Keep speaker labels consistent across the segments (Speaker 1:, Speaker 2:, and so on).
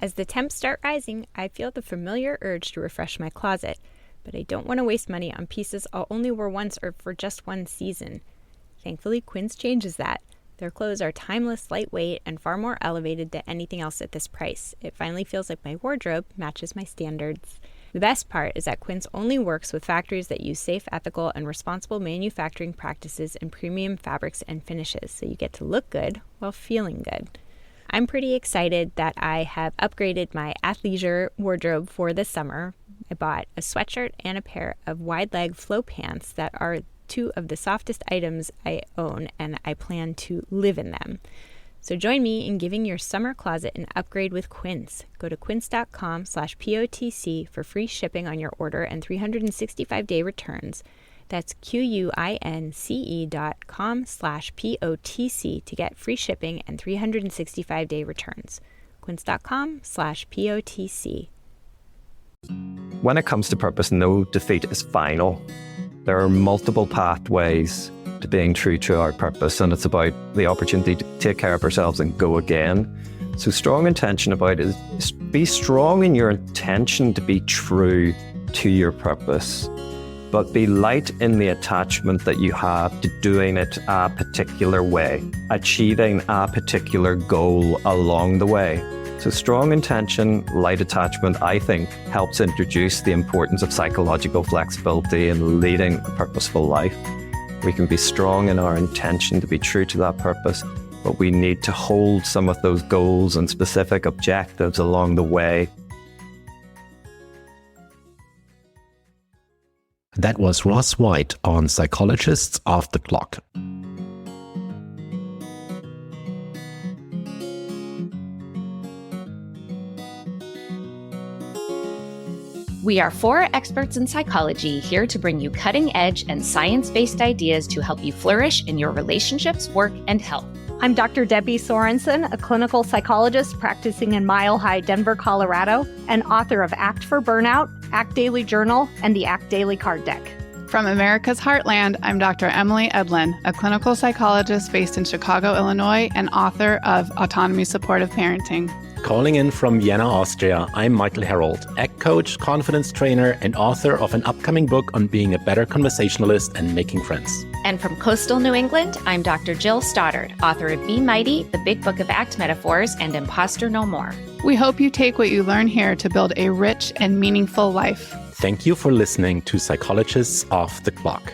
Speaker 1: As the temps start rising, I feel the familiar urge to refresh my closet, but I don't want to waste money on pieces I'll only wear once or for just one season. Thankfully, Quince changes that. Their clothes are timeless, lightweight, and far more elevated than anything else at this price. It finally feels like my wardrobe matches my standards. The best part is that Quince only works with factories that use safe, ethical, and responsible manufacturing practices and premium fabrics and finishes, so you get to look good while feeling good. I'm pretty excited that I have upgraded my athleisure wardrobe for this summer. I bought a sweatshirt and a pair of wide-leg flow pants that are two of the softest items I own, and I plan to live in them. So join me in giving your summer closet an upgrade with Quince. Go to quince.com/POTC for free shipping on your order and 365-day returns. That's QUINCE.com/POTC to get free shipping and 365-day returns. Quince.com/POTC.
Speaker 2: When it comes to purpose, no defeat is final. There are multiple pathways to being true to our purpose, and it's about the opportunity to take care of ourselves and go again. So strong intention about it is be strong in your intention to be true to your purpose, but be light in the attachment that you have to doing it a particular way, achieving a particular goal along the way. So strong intention, light attachment, I think, helps introduce the importance of psychological flexibility in leading a purposeful life. We can be strong in our intention to be true to that purpose, but we need to hold some of those goals and specific objectives along the way.
Speaker 3: That was Ross White on Psychologists Off the Clock.
Speaker 4: We are four experts in psychology here to bring you cutting-edge and science-based ideas to help you flourish in your relationships, work, and health.
Speaker 5: I'm Dr. Debbie Sorensen, a clinical psychologist practicing in Mile High, Denver, Colorado, and author of Act for Burnout, Act Daily Journal, and the Act Daily Card Deck.
Speaker 6: From America's Heartland, I'm Dr. Emily Edlin, a clinical psychologist based in Chicago, Illinois, and author of Autonomy Supportive Parenting.
Speaker 3: Calling in from Vienna, Austria, I'm Michael Herold, ACT coach, confidence trainer, and author of an upcoming book on being a better conversationalist and making friends.
Speaker 4: And from coastal New England, I'm Dr. Jill Stoddard, author of Be Mighty, The Big Book of ACT Metaphors, and Imposter No More.
Speaker 6: We hope you take what you learn here to build a rich and meaningful life.
Speaker 3: Thank you for listening to Psychologists Off the Clock.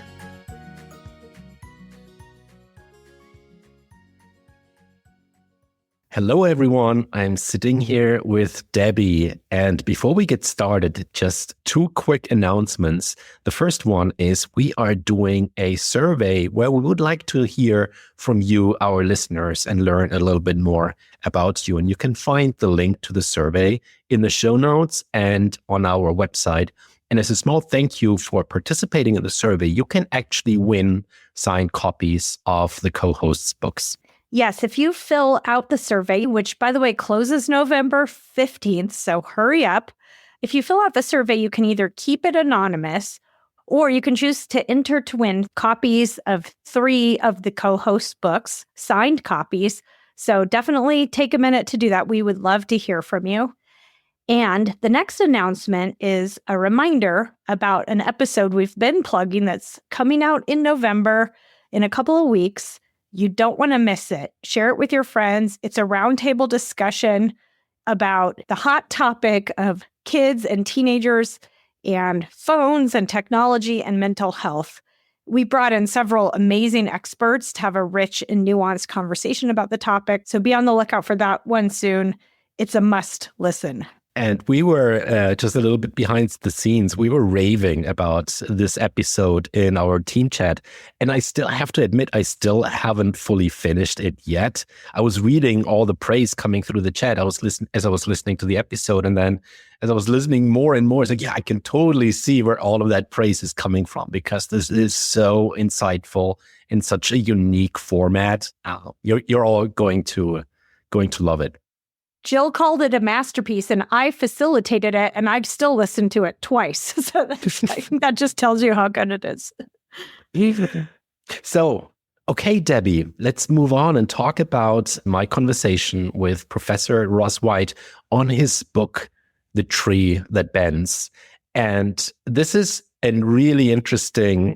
Speaker 3: Hello, everyone. I'm sitting here with Debbie. And before we get started, just two quick announcements. The first one is we are doing a survey where we would like to hear from you, our listeners, and learn a little bit more about you. And you can find the link to the survey in the show notes and on our website. And as a small thank you for participating in the survey, you can actually win signed copies of the co-hosts' books.
Speaker 5: Yes, if you fill out the survey, which, by the way, closes November 15th, so hurry up. If you fill out the survey, you can either keep it anonymous, or you can choose to enter to win copies of 3 of the co-host books, signed copies. So definitely take a minute to do that. We would love to hear from you. And the next announcement is a reminder about an episode we've been plugging that's coming out in November in a couple of weeks. You don't want to miss it. Share it with your friends. It's a roundtable discussion about the hot topic of kids and teenagers and phones and technology and mental health. We brought in several amazing experts to have a rich and nuanced conversation about the topic. So be on the lookout for that one soon. It's a must listen.
Speaker 3: And we were just a little bit behind the scenes. We were raving about this episode in our team chat. And I still have to admit, I still haven't fully finished it yet. I was reading all the praise coming through the chat. As I was listening to the episode. And then as I was listening more and more, it's like, yeah, I can totally see where all of that praise is coming from, because this is so insightful in such a unique format. You're all going to love it.
Speaker 5: Jill called it a masterpiece, and I facilitated it, and I've still listened to it twice. So I think that just tells you how good it is.
Speaker 3: So, Okay, Debbie, let's move on and talk about my conversation with Professor Ross White on his book, The Tree That Bends. And this is a really interesting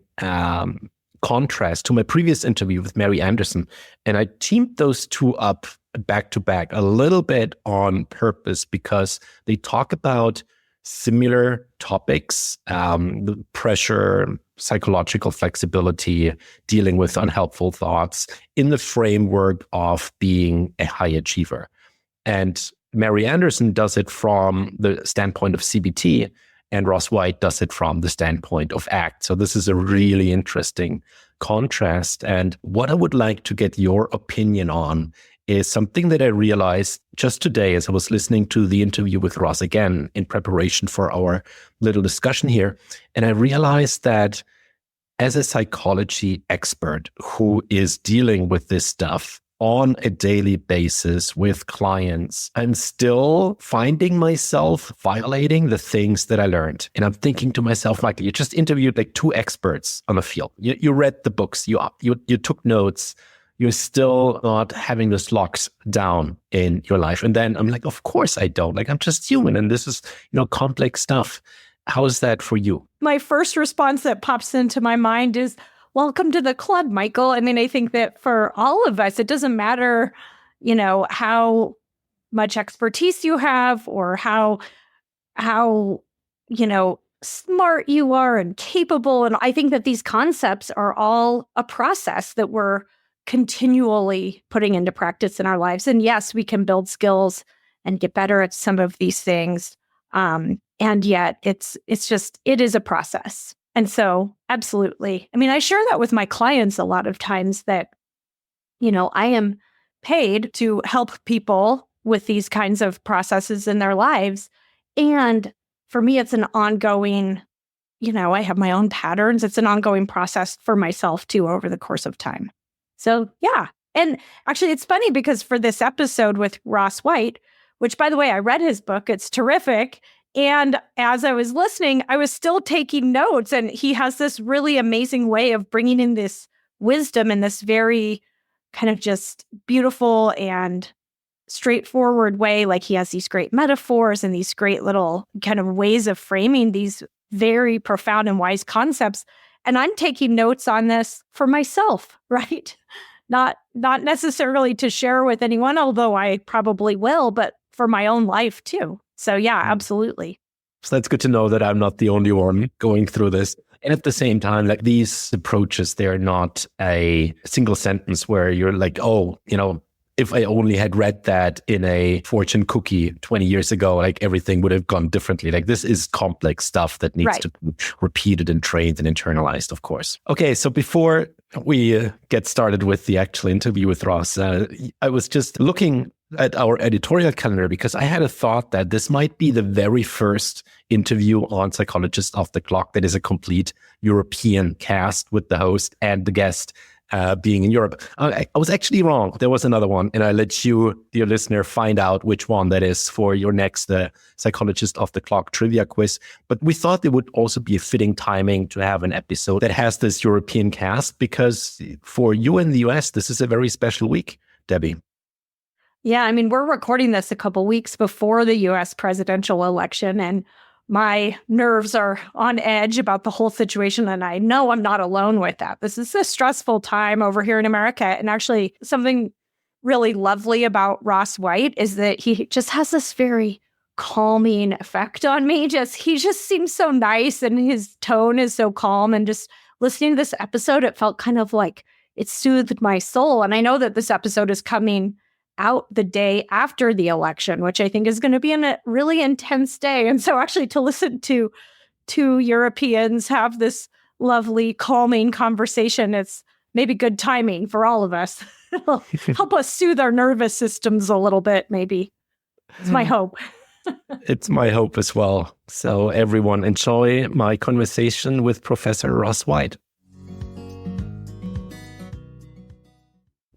Speaker 3: contrast to my previous interview with Mary Anderson. And I teamed those two up back to back a little bit on purpose because they talk about similar topics, the pressure, psychological flexibility, dealing with unhelpful thoughts in the framework of being a high achiever. And Mary Anderson does it from the standpoint of CBT, and Ross White does it from the standpoint of ACT. So this is a really interesting contrast. And what I would like to get your opinion on is something that I realized just today as I was listening to the interview with Ross again in preparation for our little discussion here. And I realized that as a psychology expert who is dealing with this stuff on a daily basis with clients, I'm still finding myself violating the things that I learned. And I'm thinking to myself, Michael, you just interviewed like two experts on the field. You read the books, you took notes. You're still not having this locks down in your life. And then I'm like, of course I don't. Like, I'm just human. And this is, complex stuff. How is that for you?
Speaker 5: My first response that pops into my mind is, welcome to the club, Michael. I mean, I think that for all of us, it doesn't matter, how much expertise you have or how smart you are and capable. And I think that these concepts are all a process that we're continually putting into practice in our lives. And yes, we can build skills and get better at some of these things. And yet it is a process. And so absolutely. I mean, I share that with my clients a lot of times that, I am paid to help people with these kinds of processes in their lives. And for me, it's an ongoing, I have my own patterns. It's an ongoing process for myself too over the course of time. So, yeah. And actually, it's funny because for this episode with Ross White, which, by the way, I read his book, it's terrific. And as I was listening, I was still taking notes. And he has this really amazing way of bringing in this wisdom in this very kind of just beautiful and straightforward way. Like he has these great metaphors and these great little kind of ways of framing these very profound and wise concepts. And I'm taking notes on this for myself, right? Not necessarily to share with anyone, although I probably will, but for my own life too. So yeah, absolutely.
Speaker 3: So that's good to know that I'm not the only one going through this. And at the same time, like these approaches, they're not a single sentence where you're like, oh, if I only had read that in a fortune cookie 20 years ago, like everything would have gone differently. Like this is complex stuff that needs to be repeated and trained and internalized, of course. Okay, so before we get started with the actual interview with Ross, I was just looking at our editorial calendar because I had a thought that this might be the very first interview on Psychologist Off the Clock that is a complete European cast with the host and the guest being in Europe. I was actually wrong. There was another one, and I let you, dear listener, find out which one that is for your next Psychologist Off the Clock trivia quiz. But we thought it would also be a fitting timing to have an episode that has this European cast because for you in the US, this is a very special week, Debbie.
Speaker 5: Yeah, I mean, we're recording this a couple weeks before the US presidential election, and my nerves are on edge about the whole situation. And I know I'm not alone with that. This is a stressful time over here in America. And actually, something really lovely about Ross White is that he just has this very calming effect on me. He just seems so nice and his tone is so calm. And just listening to this episode, it felt kind of like it soothed my soul. And I know that this episode is coming out the day after the election, which I think is going to be a really intense day. And so actually to listen to two Europeans have this lovely, calming conversation, it's maybe good timing for all of us. It'll help us soothe our nervous systems a little bit, maybe. It's my hope.
Speaker 3: It's my hope as well. So everyone enjoy my conversation with Professor Ross White.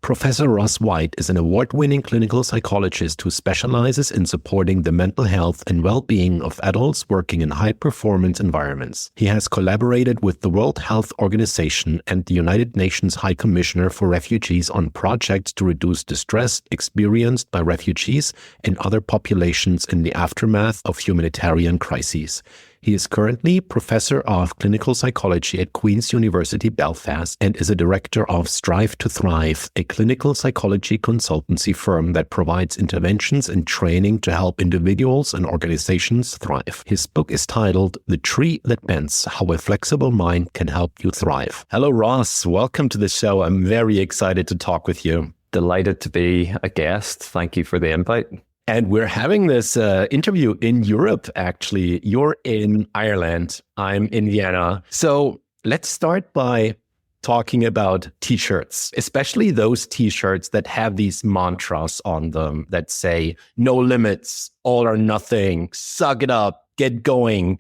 Speaker 3: Professor Ross White is an award-winning clinical psychologist who specializes in supporting the mental health and well-being of adults working in high-performance environments. He has collaborated with the World Health Organization and the United Nations High Commissioner for Refugees on projects to reduce distress experienced by refugees and other populations in the aftermath of humanitarian crises. He is currently Professor of Clinical Psychology at Queen's University Belfast and is a director of Strive to Thrive, a clinical psychology consultancy firm that provides interventions and training to help individuals and organizations thrive. His book is titled The Tree That Bends: How a Flexible Mind Can Help You Thrive. Hello, Ross. Welcome to the show. I'm very excited to talk with you.
Speaker 2: Delighted to be a guest. Thank you for the invite.
Speaker 3: And we're having this interview in Europe, actually. You're in Ireland. I'm in Vienna. So let's start by talking about T-shirts, especially those T-shirts that have these mantras on them that say, no limits, all or nothing, suck it up, get going.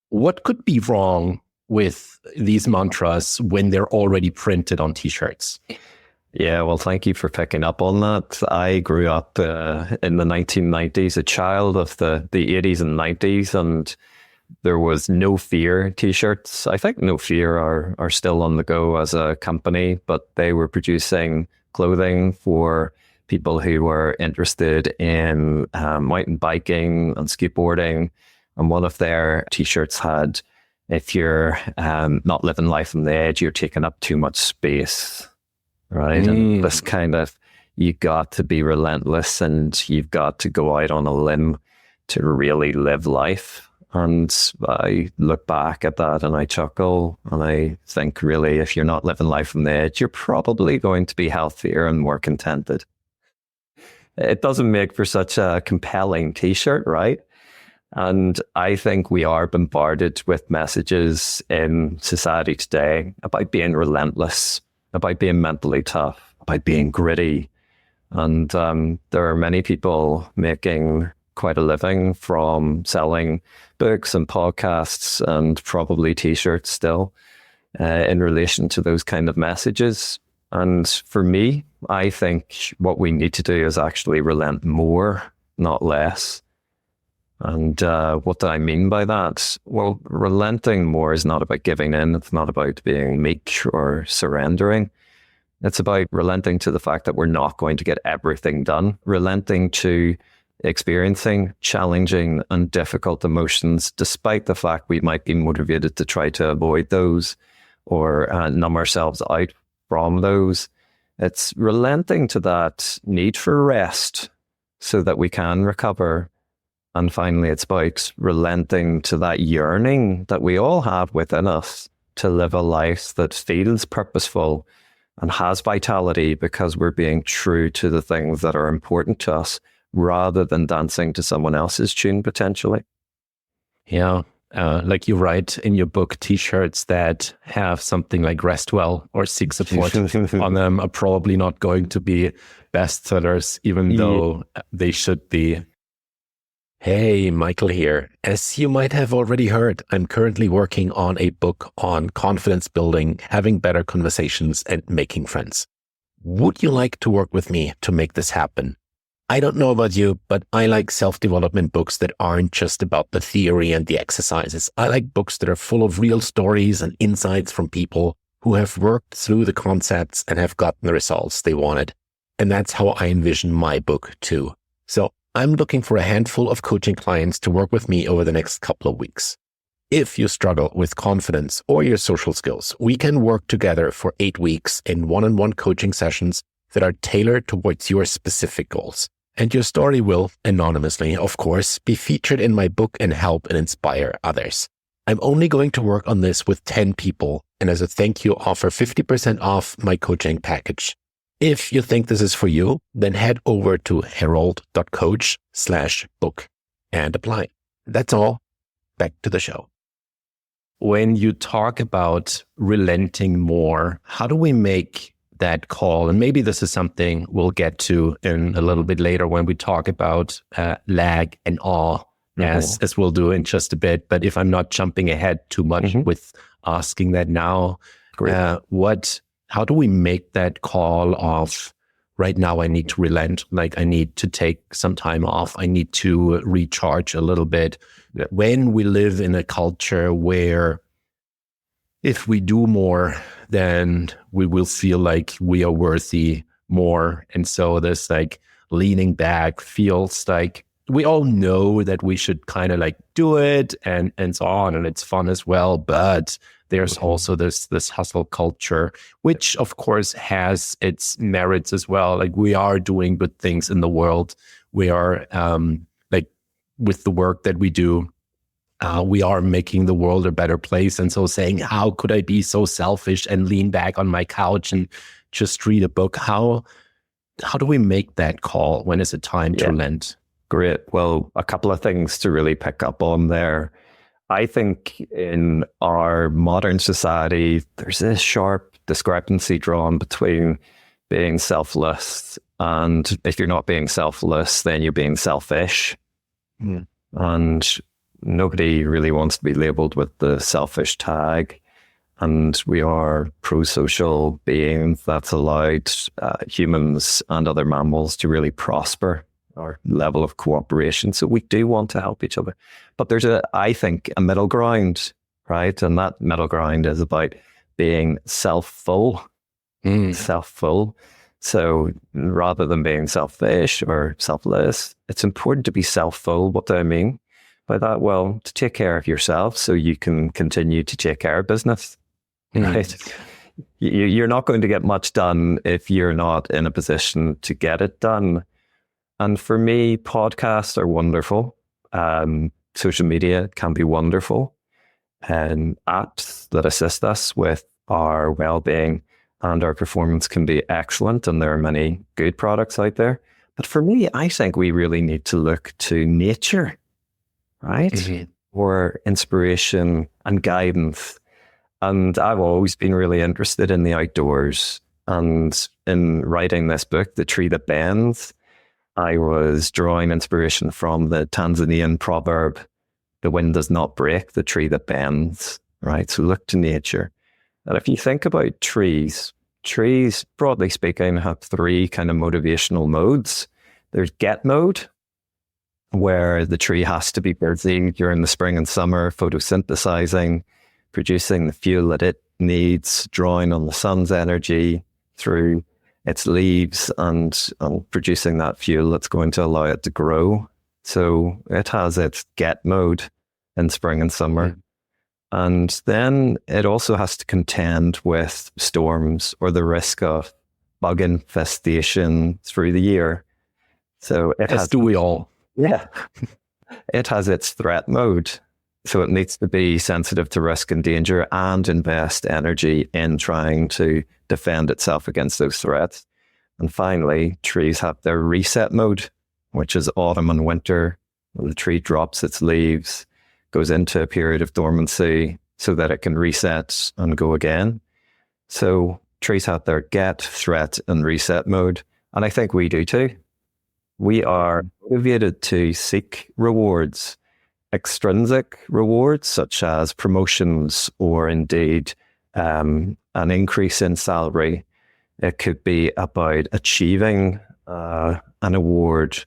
Speaker 3: What could be wrong with these mantras when they're already printed on T-shirts?
Speaker 2: Yeah, well, thank you for picking up on that. I grew up in the 1990s, a child of the 80s and 90s, and there was No Fear T-shirts. I think No Fear are still on the go as a company, but they were producing clothing for people who were interested in mountain biking and skateboarding. And one of their T-shirts had, if you're not living life on the edge, you're taking up too much space. Right. And this kind of, you got to be relentless and you've got to go out on a limb to really live life. And I look back at that and I chuckle and I think, really, if you're not living life on the edge, you're probably going to be healthier and more contented. It doesn't make for such a compelling T-shirt, right? And I think we are bombarded with messages in society today about being relentless, about being mentally tough, about being gritty. And there are many people making quite a living from selling books and podcasts and probably T-shirts still in relation to those kind of messages. And for me, I think what we need to do is actually relent more, not less. And what do I mean by that? Well, relenting more is not about giving in. It's not about being meek or surrendering. It's about relenting to the fact that we're not going to get everything done. Relenting to experiencing challenging and difficult emotions, despite the fact we might be motivated to try to avoid those or numb ourselves out from those. It's relenting to that need for rest so that we can recover. And finally, it's about relenting to that yearning that we all have within us to live a life that feels purposeful and has vitality because we're being true to the things that are important to us rather than dancing to someone else's tune, potentially.
Speaker 3: Yeah, like you write in your book, T-shirts that have something like rest well or seek support on them are probably not going to be bestsellers, even though they should be. Hey, Michael here. As you might have already heard, I'm currently working on a book on confidence building, having better conversations, and making friends. Would you like to work with me to make this happen? I don't know about you, but I like self-development books that aren't just about the theory and the exercises. I like books that are full of real stories and insights from people who have worked through the concepts and have gotten the results they wanted. And that's how I envision my book too. So I'm looking for a handful of coaching clients to work with me over the next couple of weeks. If you struggle with confidence or your social skills, we can work together for 8 weeks in one-on-one coaching sessions that are tailored towards your specific goals. And your story will, anonymously, of course, be featured in my book and help and inspire others. I'm only going to work on this with 10 people, and as a thank you, offer 50% off my coaching package. If you think this is for you, then head over to herald.coach/book and apply. That's all. Back to the show. When you talk about relenting more, how do we make that call? And maybe this is something we'll get to in a little bit later when we talk about lag and awe, as we'll do in just a bit. But if I'm not jumping ahead too much with asking that now, how do we make that call of right now I need to relent, like I need to take some time off, I need to recharge a little bit, when we live in a culture where if we do more, then we will feel like we are worthy more. And so this like leaning back feels like we all know that we should kind of like do it and so on, and it's fun as well. But there's also this hustle culture, which of course has its merits as well. Like we are doing good things in the world. We are like with the work that we do, we are making the world a better place. And so saying, how could I be so selfish and lean back on my couch and just read a book? How do we make that call? When is it time to relent?
Speaker 2: Great. Well, a couple of things to really pick up on there. I think in our modern society, there's this sharp discrepancy drawn between being selfless, and if you're not being selfless, then you're being selfish. And nobody really wants to be labeled with the selfish tag. And we are pro-social beings that's allowed humans and other mammals to really prosper our level of cooperation. So we do want to help each other. But there's I think, a middle ground, right? And that middle ground is about being self-full. Self-full. So rather than being selfish or selfless, it's important to be self-full. What do I mean by that? Well, to take care of yourself so you can continue to take care of business, right? You're not going to get much done if you're not in a position to get it done. And for me, podcasts are wonderful. Social media can be wonderful. And apps that assist us with our well-being and our performance can be excellent. And there are many good products out there. But for me, I think we really need to look to nature, right? For inspiration and guidance. And I've always been really interested in the outdoors. And in writing this book, The Tree That Bends, I was drawing inspiration from the Tanzanian proverb, the wind does not break the tree that bends, right? So look to nature. And if you think about trees, broadly speaking, have three kind of motivational modes. There's get mode, where the tree has to be busy during the spring and summer, photosynthesizing, producing the fuel that it needs, drawing on the sun's energy through its leaves and producing that fuel that's going to allow it to grow. So it has its get mode in spring and summer. And then it also has to contend with storms or the risk of bug infestation through the year. So
Speaker 3: as do we all.
Speaker 2: Yeah. It has its threat mode. So it needs to be sensitive to risk and danger and invest energy in trying to defend itself against those threats. And finally, trees have their reset mode, which is autumn and winter. The tree drops its leaves, goes into a period of dormancy so that it can reset and go again. So trees have their get, threat, and reset mode. And I think we do too. We are motivated to seek rewards, extrinsic rewards such as promotions or indeed an increase in salary. It could be about achieving an award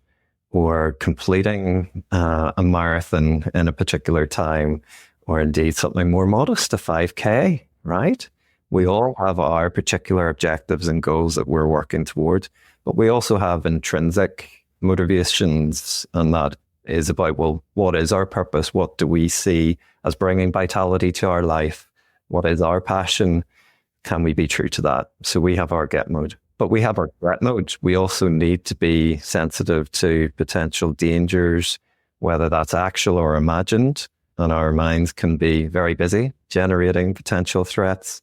Speaker 2: or completing a marathon in a particular time, or indeed something more modest, a 5K, right? We all have our particular objectives and goals that we're working toward, but we also have intrinsic motivations, and that is about, well, what is our purpose? What do we see as bringing vitality to our life? What is our passion? Can we be true to that? So we have our get mode, but we have our threat mode. We also need to be sensitive to potential dangers, whether that's actual or imagined. And our minds can be very busy generating potential threats.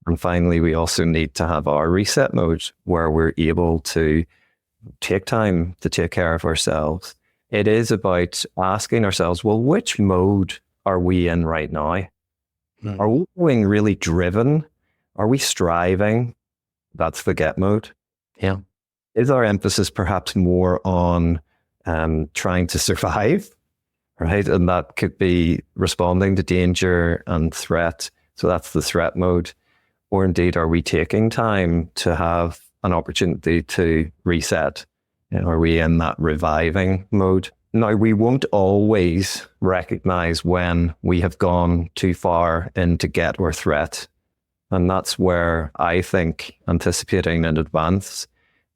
Speaker 2: And finally, we also need to have our reset mode where we're able to take time to take care of ourselves. It is about asking ourselves, well, which mode are we in right now? Are we being really driven? Are we striving? That's the get mode.
Speaker 3: Yeah.
Speaker 2: Is our emphasis perhaps more on trying to survive, right? And that could be responding to danger and threat. So that's the threat mode. or indeed are we taking time to have an opportunity to reset? Are we in that reviving mode? Now, we won't always recognize when we have gone too far into get or threat. And that's where I think anticipating in advance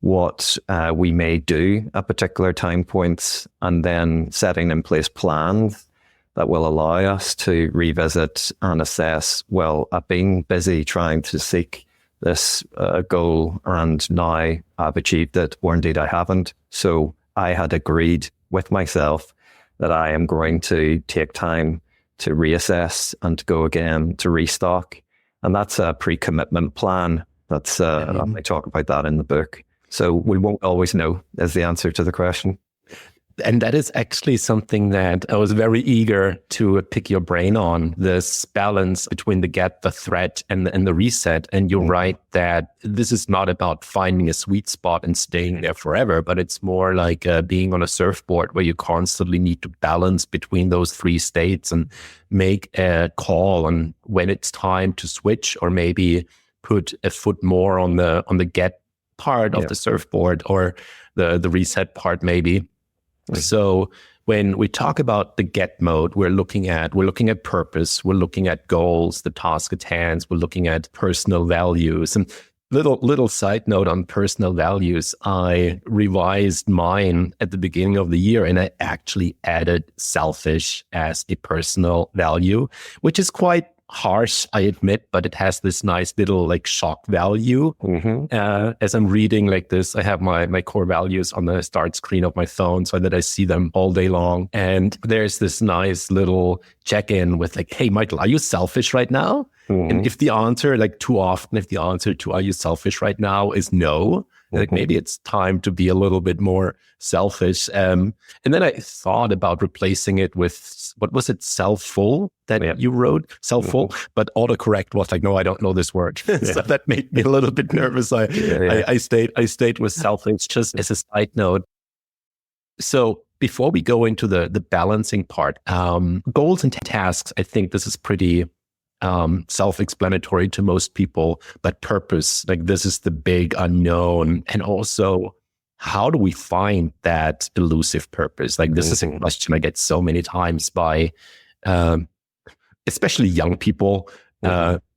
Speaker 2: what we may do at particular time points and then setting in place plans that will allow us to revisit and assess, well, I've been busy trying to seek this goal and now I've achieved it, or indeed I haven't. So I had agreed with myself that I am going to take time to reassess and to go again to restock. And that's a pre-commitment plan. That's I talk about that in the book. So we won't always know is the answer to the question.
Speaker 3: And that is actually something that I was very eager to pick your brain on, this balance between the get, the threat, and the reset. And you're right that this is not about finding a sweet spot and staying there forever, but it's more like being on a surfboard where you constantly need to balance between those three states and make a call on when it's time to switch, or maybe put a foot more on the get part of the surfboard, or the reset part maybe. So when we talk about the get mode, we're looking at purpose, we're looking at goals, the task at hand, we're looking at personal values. And little side note on personal values, I revised mine at the beginning of the year and I actually added selfish as a personal value, which is quite harsh, I admit, but it has this nice little like shock value. As I'm reading like this, I have my core values on the start screen of my phone so that I see them all day long. And there's this nice little check-in with like, hey, Michael, are you selfish right now? And if the answer, like too often, if the answer to are you selfish right now is no, like maybe it's time to be a little bit more selfish. And then I thought about replacing it with, what was it, self-full that you wrote? Self-full, but autocorrect was like, no, I don't know this word. So that made me a little bit nervous. I stayed with selfish, just as a side note. So before we go into the balancing part, goals and tasks, I think this is pretty self-explanatory to most people, but purpose, like this is the big unknown. And also, how do we find that elusive purpose? Like this is a question I get so many times by especially young people,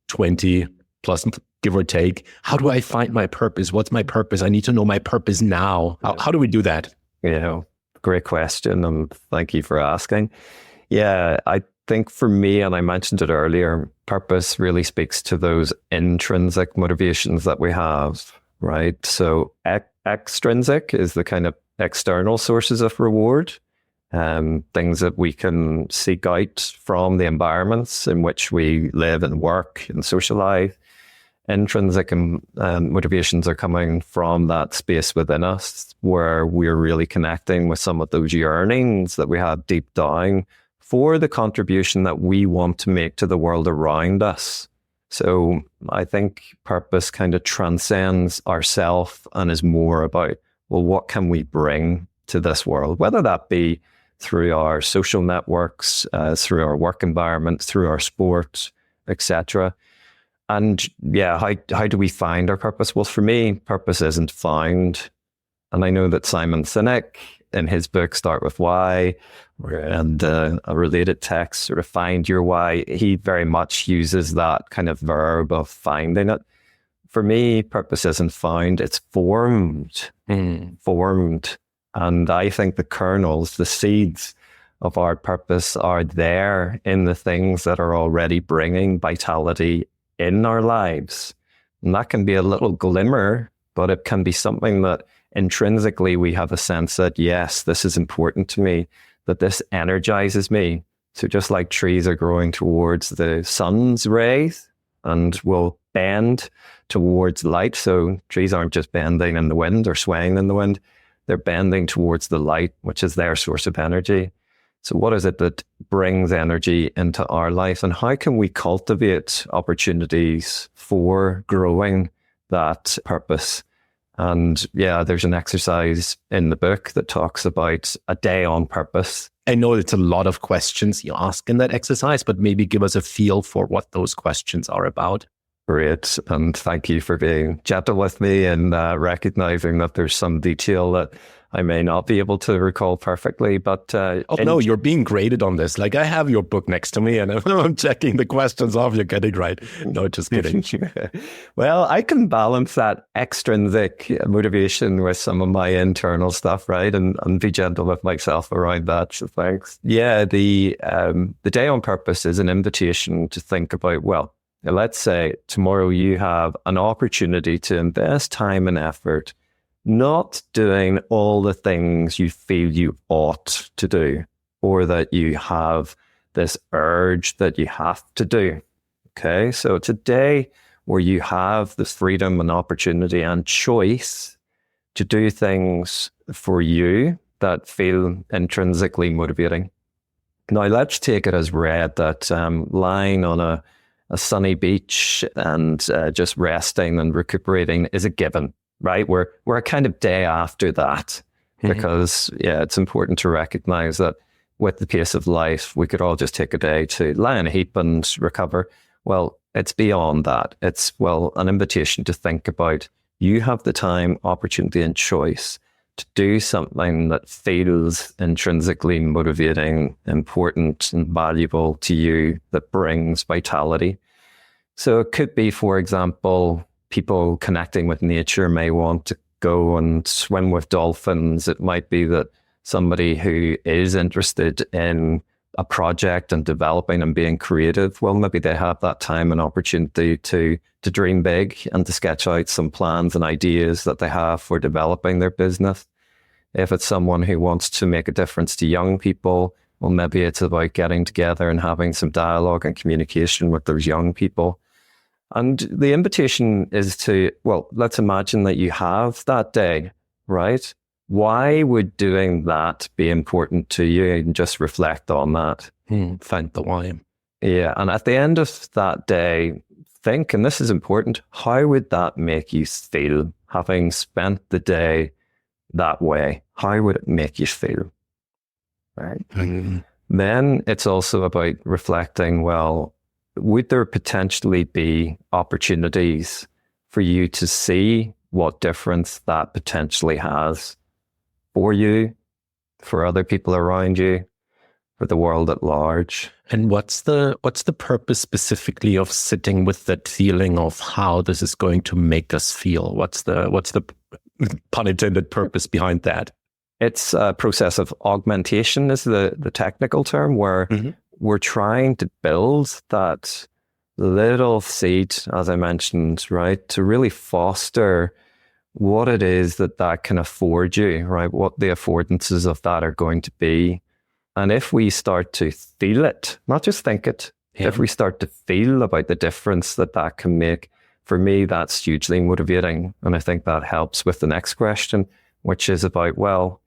Speaker 3: 20 plus, give or take. How do I find my purpose? What's my purpose? I need to know my purpose now. How do we do that?
Speaker 2: Great question. And thank you for asking. Yeah, I think for me, and I mentioned it earlier, purpose really speaks to those intrinsic motivations that we have, right? So extrinsic is the kind of external sources of reward, things that we can seek out from the environments in which we live and work and socialize. Intrinsic motivations are coming from that space within us where we're really connecting with some of those yearnings that we have deep down for the contribution that we want to make to the world around us. So I think purpose kind of transcends ourself and is more about, well, what can we bring to this world? Whether that be through our social networks, through our work environment, through our sport, etc. And how do we find our purpose? Well, for me, purpose isn't found. And I know that Simon Sinek, in his book, Start With Why, and a related text, sort of Find Your Why, he very much uses that kind of verb of finding it. For me, purpose isn't found, it's formed. Formed. And I think the kernels, the seeds of our purpose are there in the things that are already bringing vitality in our lives. And that can be a little glimmer, but it can be something that intrinsically we have a sense that, yes, this is important to me, that this energizes me. So just like trees are growing towards the sun's rays and will bend towards light. So trees aren't just bending in the wind or swaying in the wind. They're bending towards the light, which is their source of energy. So what is it that brings energy into our life, and how can we cultivate opportunities for growing that purpose? And there's an exercise in the book that talks about a day on purpose.
Speaker 3: I know it's a lot of questions you ask in that exercise, but maybe give us a feel for what those questions are about.
Speaker 2: Great. And thank you for being gentle with me and recognizing that there's some detail that I may not be able to recall perfectly. But
Speaker 3: no, you're being graded on this. Like I have your book next to me and I'm checking the questions off. You're getting right. No, just kidding.
Speaker 2: Well, I can balance that extrinsic motivation with some of my internal stuff, right? And be gentle with myself around that. So thanks. Yeah, the day on purpose is an invitation to think about, well, let's say tomorrow you have an opportunity to invest time and effort not doing all the things you feel you ought to do, or that you have this urge that you have to do. Okay, so it's a day where you have the freedom and opportunity and choice to do things for you that feel intrinsically motivating. Now, let's take it as read that lying on a sunny beach and just resting and recuperating is a given. Right, we're a kind of day after that, because it's important to recognize that with the pace of life, we could all just take a day to lie in a heap and recover. Well, it's beyond that. It's an invitation to think about you have the time, opportunity, and choice to do something that feels intrinsically motivating, important, and valuable to you, that brings vitality. So it could be, for example, people connecting with nature may want to go and swim with dolphins. It might be that somebody who is interested in a project and developing and being creative, well, maybe they have that time and opportunity to dream big and to sketch out some plans and ideas that they have for developing their business. If it's someone who wants to make a difference to young people, well, maybe it's about getting together and having some dialogue and communication with those young people. And the invitation is to, let's imagine that you have that day, right? Why would doing that be important to you? And just reflect on that.
Speaker 3: Find the why.
Speaker 2: Yeah. And at the end of that day, think, and this is important, how would that make you feel having spent the day that way? How would it make you feel? Right. Then it's also about reflecting, would there potentially be opportunities for you to see what difference that potentially has for you, for other people around you, for the world at large?
Speaker 3: And what's the purpose specifically of sitting with that feeling of how this is going to make us feel? What's the pun intended purpose behind that?
Speaker 2: It's a process of augmentation is the technical term, where we're trying to build that little seed, as I mentioned, right, to really foster what it is that can afford you, right, what the affordances of that are going to be. And if we start to feel it, not just think it, if we start to feel about the difference that can make, for me, that's hugely motivating. And I think that helps with the next question, which is about,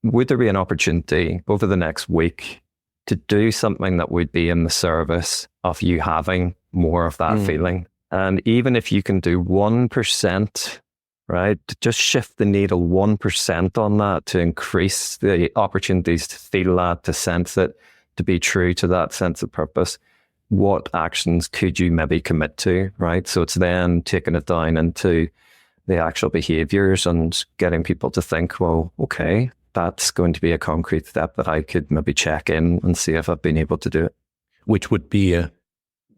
Speaker 2: would there be an opportunity over the next week to do something that would be in the service of you having more of that feeling? And even if you can do 1%, right, to just shift the needle 1% on that, to increase the opportunities to feel that, to sense it, to be true to that sense of purpose, what actions could you maybe commit to, right? So it's then taking it down into the actual behaviors and getting people to think, okay, that's going to be a concrete step that I could maybe check in and see if I've been able to do it.
Speaker 3: Which would be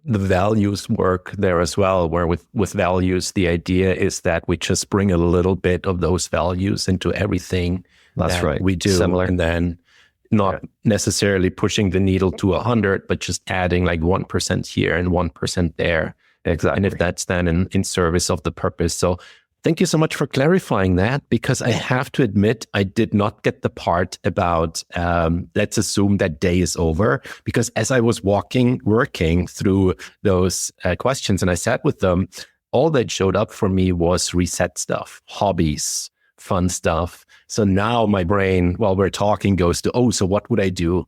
Speaker 3: the values work there as well, where with values, the idea is that we just bring a little bit of those values into everything that we do. Similar. And then not necessarily pushing the needle to 100, but just adding like 1% here and 1% there.
Speaker 2: Exactly.
Speaker 3: And if that's then in service of the purpose. So thank you so much for clarifying that, because I have to admit, I did not get the part about let's assume that day is over, because as I was working through those questions and I sat with them, all that showed up for me was reset stuff, hobbies, fun stuff. So now my brain, while we're talking, goes to, so what would I do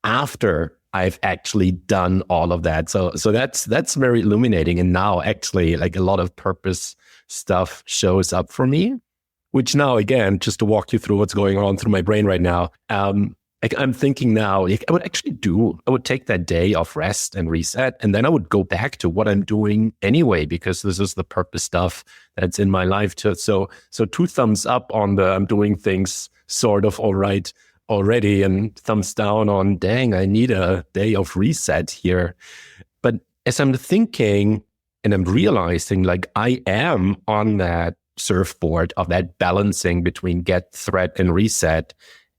Speaker 3: after I've actually done all of that? So that's very illuminating. And now actually like a lot of purpose stuff shows up for me, which now again, just to walk you through what's going on through my brain right now, I'm thinking now, like, I would take that day of rest and reset, and then I would go back to what I'm doing anyway, because this is the purpose stuff that's in my life too. So 2 thumbs up on the I'm doing things sort of all right already, and thumbs down on, dang, I need a day of reset here. But as I'm thinking and I'm realizing, like, I am on that surfboard of that balancing between get, threat, and reset,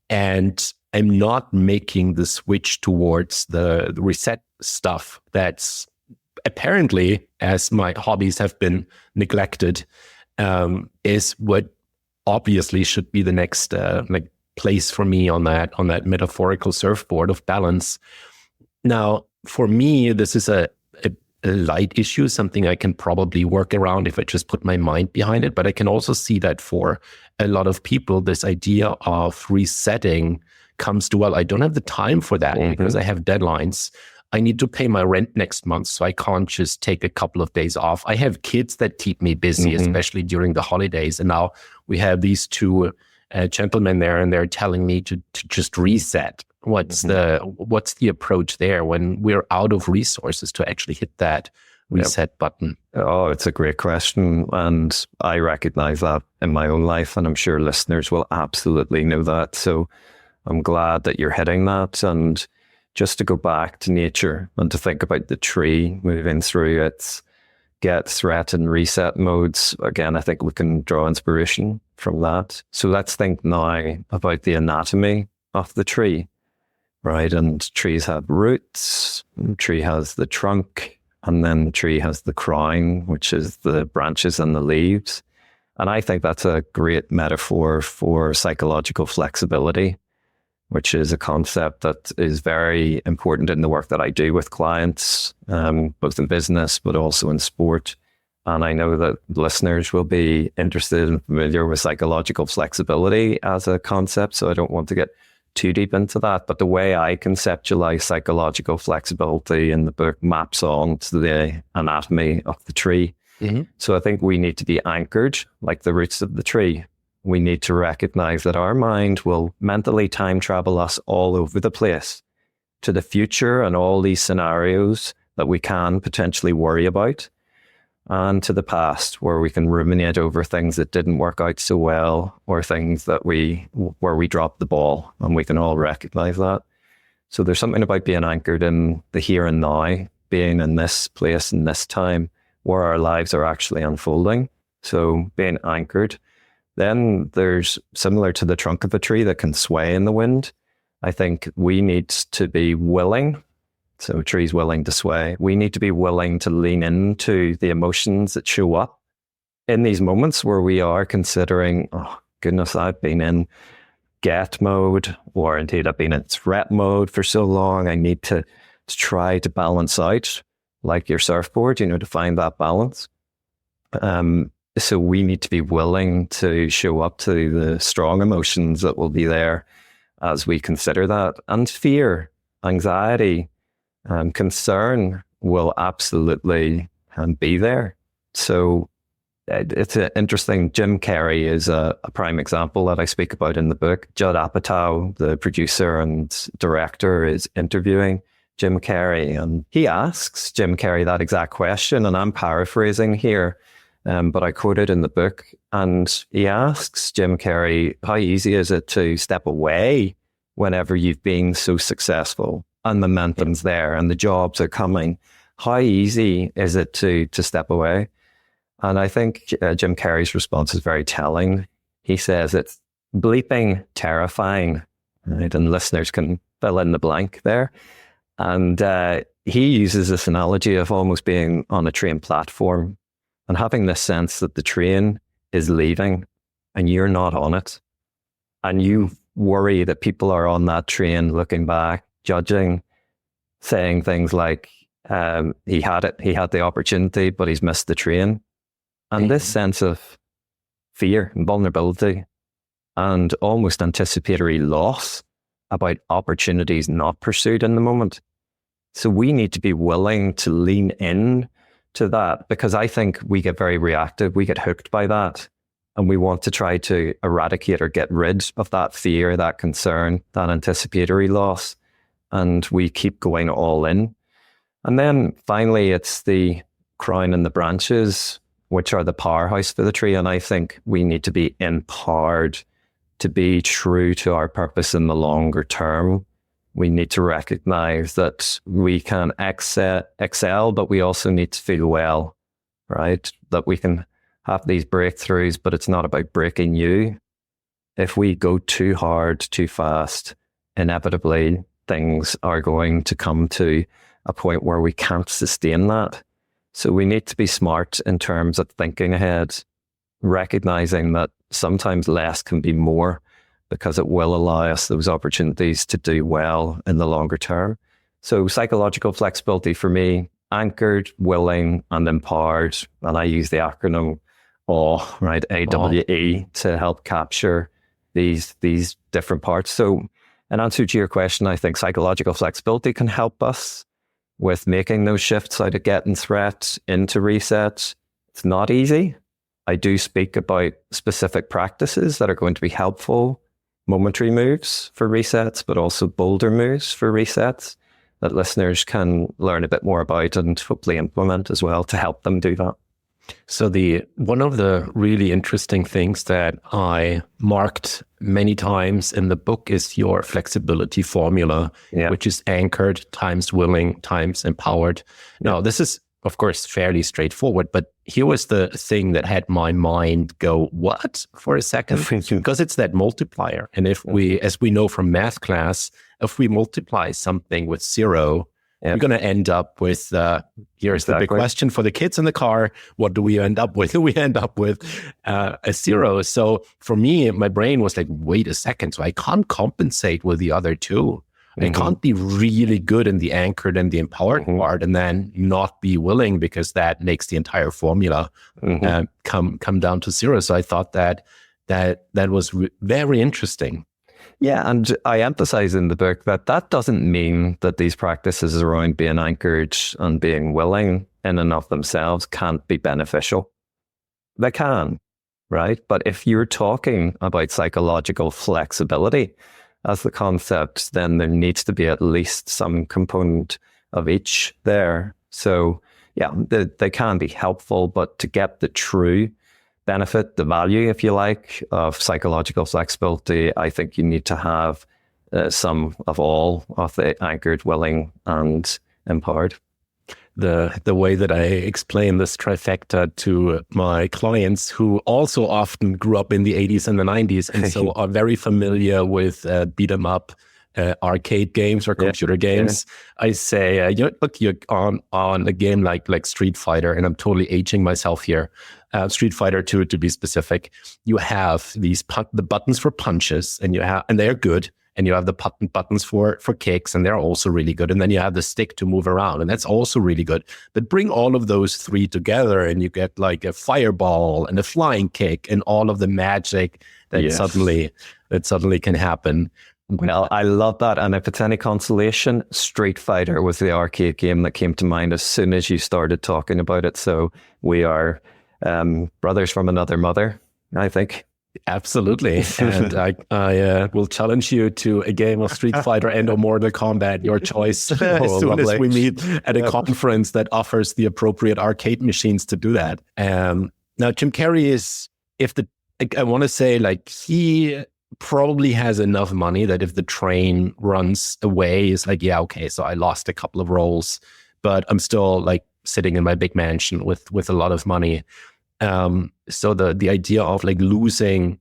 Speaker 3: and I'm not making the switch towards the reset stuff that's apparently, as my hobbies have been neglected, is what obviously should be the next like place for me on that metaphorical surfboard of balance. Now, for me, this is a light issue, something I can probably work around if I just put my mind behind it. But I can also see that for a lot of people, this idea of resetting comes to, well, I don't have the time for that because I have deadlines. I need to pay my rent next month, so I can't just take a couple of days off. I have kids that keep me busy, especially during the holidays. And now we have these 2 gentlemen there, and they're telling me to just reset. What's the approach there when we're out of resources to actually hit that reset button?
Speaker 2: Oh, it's a great question. And I recognize that in my own life, and I'm sure listeners will absolutely know that. So I'm glad that you're hitting that. And just to go back to nature and to think about the tree moving through its get, threat, and reset modes, again, I think we can draw inspiration from that. So let's think now about the anatomy of the tree, right? And trees have roots, tree has the trunk, and then the tree has the crown, which is the branches and the leaves. And I think that's a great metaphor for psychological flexibility, which is a concept that is very important in the work that I do with clients, both in business, but also in sport. And I know that listeners will be interested and familiar with psychological flexibility as a concept, so I don't want to get too deep into that. But the way I conceptualize psychological flexibility in the book maps on to the anatomy of the tree. So I think we need to be anchored like the roots of the tree. We need to recognize that our mind will mentally time travel us all over the place to the future and all these scenarios that we can potentially worry about, and to the past where we can ruminate over things that didn't work out so well, or things that where we dropped the ball, and we can all recognize that. So there's something about being anchored in the here and now, being in this place and this time where our lives are actually unfolding. So being anchored. Then there's, similar to the trunk of a tree that can sway in the wind, I think we need to be willing. So trees willing to sway. We need to be willing to lean into the emotions that show up in these moments where we are considering, oh goodness, I've been in get mode, or indeed I've been in threat mode for so long. I need to try to balance out, like your surfboard, to find that balance. So we need to be willing to show up to the strong emotions that will be there as we consider that. And fear, anxiety, concern will absolutely be there. So it's interesting. Jim Carrey is a prime example that I speak about in the book. Judd Apatow, the producer and director, is interviewing Jim Carrey, and he asks Jim Carrey that exact question. And I'm paraphrasing here. But I quote it in the book, and he asks Jim Carrey, how easy is it to step away whenever you've been so successful and momentum's there and the jobs are coming? How easy is it to step away? And I think Jim Carrey's response is very telling. He says it's bleeping terrifying, right? And listeners can fill in the blank there. And he uses this analogy of almost being on a train platform and having this sense that the train is leaving and you're not on it. And you worry that people are on that train looking back, judging, saying things like, he had the opportunity, but he's missed the train. And this sense of fear and vulnerability and almost anticipatory loss about opportunities not pursued in the moment. So we need to be willing to lean in to that, because I think we get very reactive. We get hooked by that. And we want to try to eradicate or get rid of that fear, that concern, that anticipatory loss. And we keep going all in. And then finally, it's the crown and the branches, which are the powerhouse for the tree. And I think we need to be empowered to be true to our purpose in the longer term. We need to recognize that we can excel, but we also need to feel well, right? That we can have these breakthroughs, but it's not about breaking you. If we go too hard, too fast, inevitably things are going to come to a point where we can't sustain that. So we need to be smart in terms of thinking ahead, recognizing that sometimes less can be more, because it will allow us those opportunities to do well in the longer term. So psychological flexibility for me, anchored, willing, and empowered. And I use the acronym AWE, right? AWE, to help capture these different parts. So in answer to your question, I think psychological flexibility can help us with making those shifts out of getting threat into reset. It's not easy. I do speak about specific practices that are going to be helpful, momentary moves for resets, but also bolder moves for resets that listeners can learn a bit more about and hopefully implement as well to help them do that.
Speaker 3: So one of the really interesting things that I marked many times in the book is your flexibility formula, which is anchored times willing times empowered. Now, this is, of course, fairly straightforward, but here was the thing that had my mind go, what, for a second? Because it's that multiplier. And if we, as we know from math class, if we multiply something with 0, we're going to end up with, here's the big question for the kids in the car. What do we end up with? We end up with a 0. So for me, my brain was like, wait a second. So I can't compensate with the other two. I can't be really good in the anchored and the empowered part and then not be willing, because that makes the entire formula come down to 0. So I thought that was very interesting.
Speaker 2: Yeah, and I emphasize in the book that doesn't mean that these practices around being anchored and being willing in and of themselves can't be beneficial. They can, right? But if you're talking about psychological flexibility as the concept, then there needs to be at least some component of each there. So yeah, they can be helpful, but to get the true benefit, the value, if you like, of psychological flexibility, I think you need to have some of all of the anchored, willing, and empowered.
Speaker 3: The way that I explain this trifecta to my clients, who also often grew up in the 80s and the 90s, and so are very familiar with beat 'em up arcade games or computer games. I say, look, you're on a game like Street Fighter, and I'm totally aging myself here. Street Fighter 2, to be specific. You have the buttons for punches, and they're good. And you have the buttons for kicks, and they're also really good. And then you have the stick to move around, and that's also really good. But bring all of those three together, and you get like a fireball and a flying kick and all of the magic that suddenly can happen.
Speaker 2: Well, I love that. And if it's any consolation, Street Fighter was the arcade game that came to mind as soon as you started talking about it. So we are brothers from another mother, I think.
Speaker 3: Absolutely. And I will challenge you to a game of Street Fighter and or Mortal Kombat, your choice, as soon as we meet at a conference that offers the appropriate arcade machines to do that. Now, Jim Carrey is, I want to say, like, he probably has enough money that if the train runs away, it's like, yeah, okay, so I lost a couple of roles, but I'm still like sitting in my big mansion with a lot of money. So the idea of like losing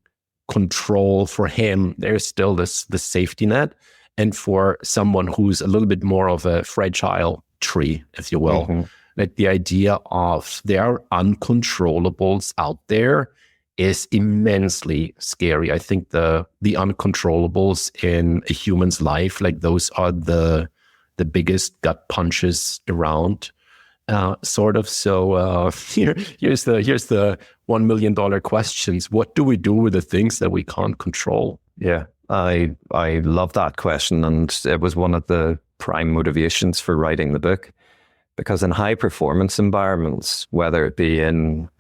Speaker 3: control for him, there's still the safety net. And for someone who's a little bit more of a fragile tree, if you will, like the idea of there are uncontrollables out there is immensely scary. I think the uncontrollables in a human's life, like those are the biggest gut punches around. Sort of. So here's the $1 million questions. What do we do with the things that we can't control?
Speaker 2: Yeah, I love that question, and it was one of the prime motivations for writing the book, because in high performance environments, whether it be in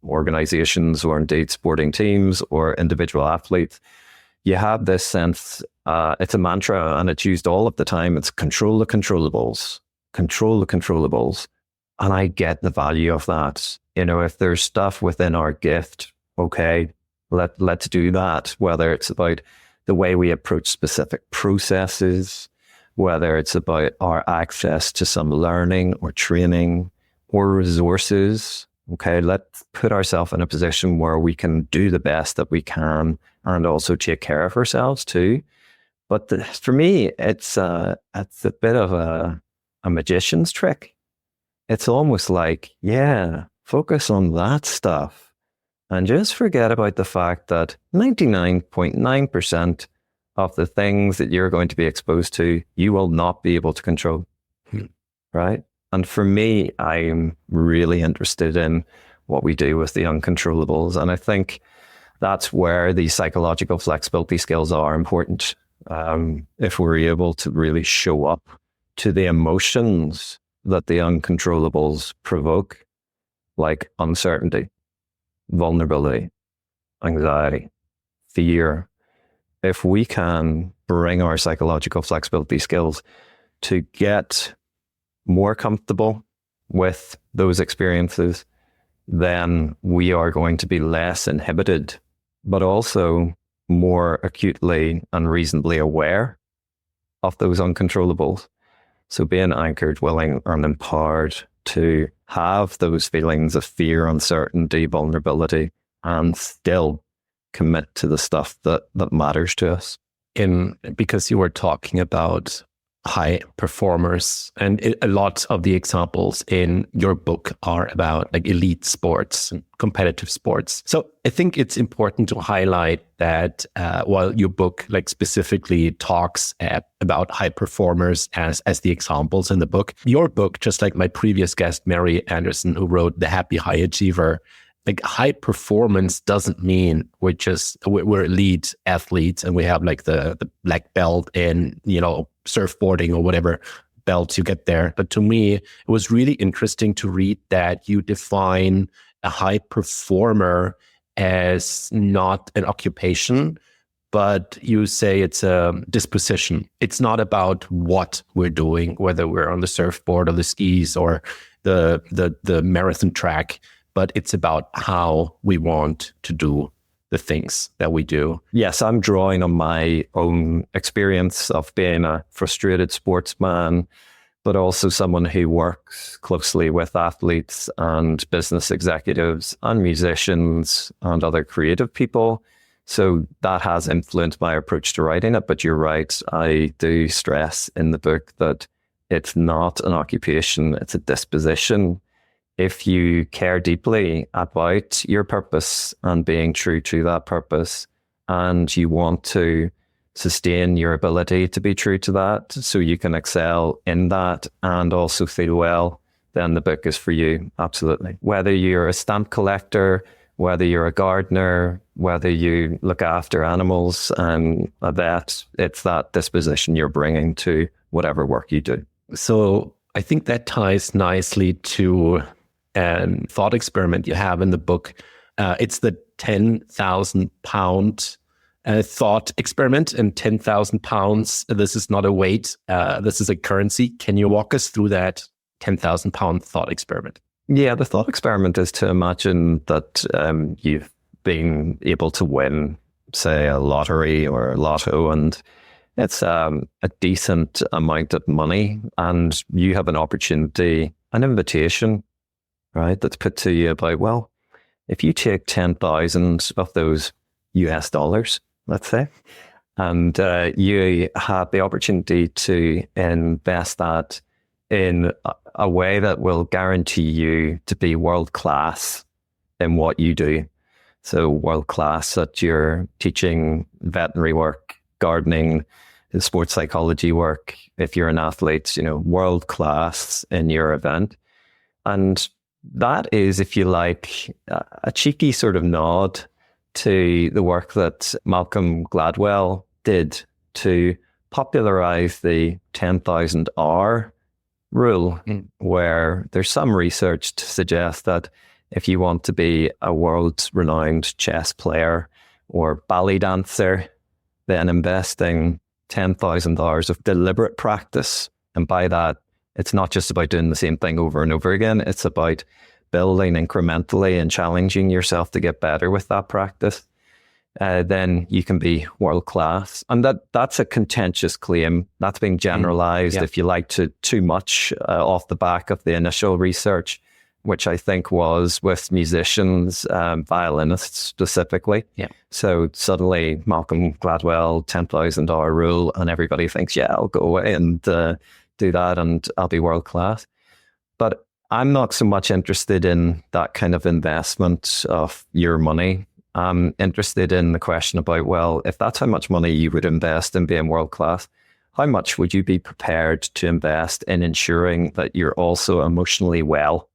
Speaker 2: organizations or indeed sporting teams or individual athletes, you have this sense, it's a mantra and it's used all of the time. It's control the controllables, control the controllables. And I get the value of that. If there's stuff within our gift, okay, let's do that. Whether it's about the way we approach specific processes, whether it's about our access to some learning or training or resources. Okay, let's put ourselves in a position where we can do the best that we can and also take care of ourselves too. But for me, it's a bit of a magician's trick. It's almost like, focus on that stuff and just forget about the fact that 99.9% of the things that you're going to be exposed to, you will not be able to control. Right? And for me, I'm really interested in what we do with the uncontrollables. And I think that's where the psychological flexibility skills are important. If we're able to really show up to the emotions that the uncontrollables provoke, like uncertainty, vulnerability, anxiety, fear, if we can bring our psychological flexibility skills to get more comfortable with those experiences, then we are going to be less inhibited, but also more acutely and reasonably aware of those uncontrollables. So being anchored, willing, and empowered to have those feelings of fear, uncertainty, vulnerability, and still commit to the stuff that matters to us.
Speaker 3: Because you were talking about high performers, and a lot of the examples in your book are about like elite sports and competitive sports. So I think it's important to highlight that while your book like specifically talks about high performers as the examples in the book, your book, just like my previous guest, Mary Anderson, who wrote The Happy High Achiever, like high performance doesn't mean we're elite athletes and we have like the black belt in, surfboarding or whatever belts you get there. But to me, it was really interesting to read that you define a high performer as not an occupation, but you say it's a disposition. It's not about what we're doing, whether we're on the surfboard or the skis or the marathon track, but it's about how we want to do the things that we do.
Speaker 2: Yes, I'm drawing on my own experience of being a frustrated sportsman, but also someone who works closely with athletes and business executives and musicians and other creative people. So that has influenced my approach to writing it. But you're right, I do stress in the book that it's not an occupation, it's a disposition. If you care deeply about your purpose and being true to that purpose, and you want to sustain your ability to be true to that so you can excel in that and also feel well, then the book is for you. Absolutely. Whether you're a stamp collector, whether you're a gardener, whether you look after animals and a vet, it's that disposition you're bringing to whatever work you do.
Speaker 3: So I think that ties nicely to and thought experiment you have in the book. It's the 10,000 pound thought experiment, and 10,000 pounds. This is not a weight. This is a currency. Can you walk us through that 10,000 pound thought experiment?
Speaker 2: Yeah, the thought experiment is to imagine that you've been able to win, say, a lottery or a lotto, and it's a decent amount of money, and you have an opportunity, an invitation, right, that's put to you about, well, if you take 10,000 of those US dollars, let's say, and you have the opportunity to invest that in a way that will guarantee you to be world class in what you do. So world class at your teaching, veterinary work, gardening, sports psychology work. If you're an athlete, world class in your event. And that is, if you like, a cheeky sort of nod to the work that Malcolm Gladwell did to popularize the 10,000 hour rule, where there's some research to suggest that If you want to be a world-renowned chess player or ballet dancer, then investing 10,000 hours of deliberate practice. And by that, it's not just about doing the same thing over and over again. It's about building incrementally and challenging yourself to get better with that practice. Then you can be world class. And that's a contentious claim. That's being generalized, if you like, to too much off the back of the initial research, which I think was with musicians, violinists specifically.
Speaker 3: Yeah.
Speaker 2: So suddenly Malcolm Gladwell, 10,000 hour rule, and everybody thinks, yeah, I'll go away and do that and I'll be world class. But I'm not so much interested in that kind of investment of your money. I'm interested in the question about, well, if that's how much money you would invest in being world class, how much would you be prepared to invest in ensuring that you're also emotionally well